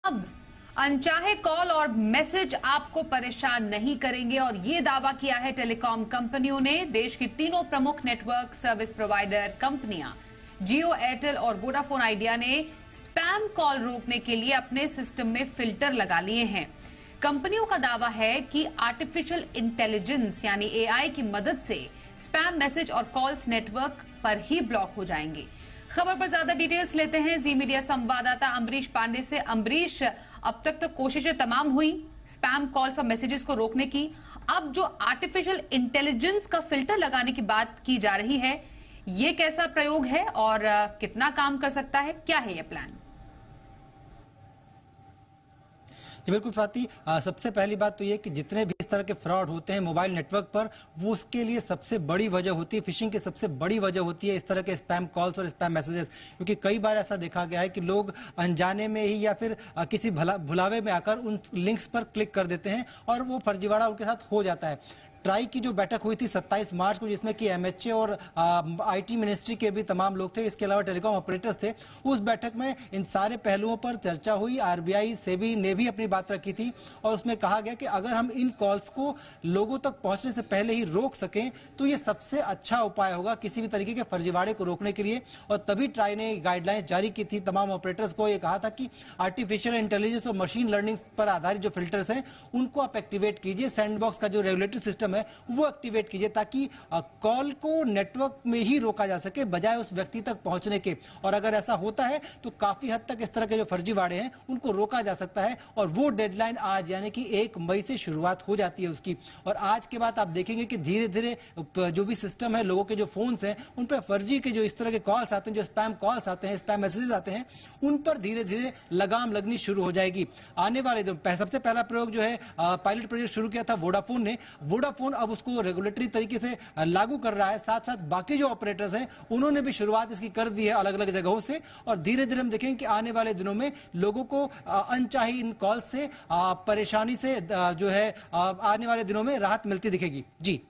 अब अनचाहे कॉल और मैसेज आपको परेशान नहीं करेंगे और ये दावा किया है टेलीकॉम कंपनियों ने। देश की तीनों प्रमुख नेटवर्क सर्विस प्रोवाइडर कंपनियां जियो, एयरटेल और वोडाफोन आइडिया ने स्पैम कॉल रोकने के लिए अपने सिस्टम में फिल्टर लगा लिए हैं। कंपनियों का दावा है कि आर्टिफिशियल इंटेलिजेंस यानी एआई की मदद से स्पैम मैसेज और कॉल्स नेटवर्क पर ही ब्लॉक हो जाएंगे। खबर पर ज्यादा डिटेल्स लेते हैं जी मीडिया संवाददाता अमरीश पांडे से। अमरीश, अब तक तो कोशिशें तमाम हुई स्पैम कॉल्स और मैसेजेस को रोकने की, अब जो आर्टिफिशियल इंटेलिजेंस का फिल्टर लगाने की बात की जा रही है, ये कैसा प्रयोग है और कितना काम कर सकता है, क्या है ये प्लान? जी बिल्कुल स्वाति, सबसे पहली बात तो ये कि जितने भी इस तरह के फ्रॉड होते हैं मोबाइल नेटवर्क पर, वो उसके लिए सबसे बड़ी वजह होती है, फिशिंग की सबसे बड़ी वजह होती है इस तरह के स्पैम कॉल्स और स्पैम मैसेजेस। क्योंकि कई बार ऐसा देखा गया है कि लोग अनजाने में ही या फिर किसी भुलावे में आकर उन लिंक्स पर क्लिक कर देते हैं और वो फर्जीवाड़ा उनके साथ हो जाता है। ट्राई की जो बैठक हुई थी 27 मार्च को, जिसमें कि एमएचए और आईटी मिनिस्ट्री के भी तमाम लोग थे, इसके अलावा टेलीकॉम ऑपरेटर्स थे, उस बैठक में इन सारे पहलुओं पर चर्चा हुई। आरबीआई, सेबी ने भी अपनी बात रखी थी और उसमें कहा गया कि अगर हम इन कॉल्स को लोगों तक पहुंचने से पहले ही रोक सकें तो ये सबसे अच्छा उपाय होगा किसी भी तरीके के फर्जीवाड़े को रोकने के लिए। और तभी ट्राई ने गाइडलाइंस जारी की थी तमाम ऑपरेटर्स को। ये कहा था कि आर्टिफिशियल इंटेलिजेंस और मशीन लर्निंग पर आधारित जो फिल्टर्स हैं उनको आप एक्टिवेट कीजिए, सैंडबॉक्स का जो रेगुलेटरी सिस्टम है वो एक्टिवेट कीजिए, ताकि कॉल को नेटवर्क में ही रोका जा सके बजाय उस व्यक्ति तक पहुंचने के। और अगर ऐसा होता है तो काफी हद तक इस तरह के जो फर्जीवाड़े हैं उनको रोका जा सकता है। और वो डेडलाइन आज यानी कि 1 मई से शुरुआत हो जाती है उसकी। और आज के बाद आप देखेंगे कि धीरे धीरे जो भी सिस्टम है, लोगों के जो फोन्स हैं उन पर फर्जी के जो इस तरह के कॉल्स आते हैं, जो स्पैम कॉल्स आते हैं, स्पैम मैसेजेस आते हैं, उन पर धीरे धीरे लगाम लगनी शुरू हो जाएगी आने वाले दिन। सबसे पहला प्रयोग जो है पायलट प्रोजेक्ट शुरू किया था वोडाफोन ने। वोडाफोन अब उसको रेगुलेटरी तरीके से लागू कर रहा है। साथ साथ बाकी जो ऑपरेटर्स हैं उन्होंने भी शुरुआत इसकी कर दी है अलग अलग जगहों से। और धीरे धीरे हम देखेंगे कि आने वाले दिनों में लोगों को अनचाही इन कॉल से परेशानी से जो है आने वाले दिनों में राहत मिलती दिखेगी। जी।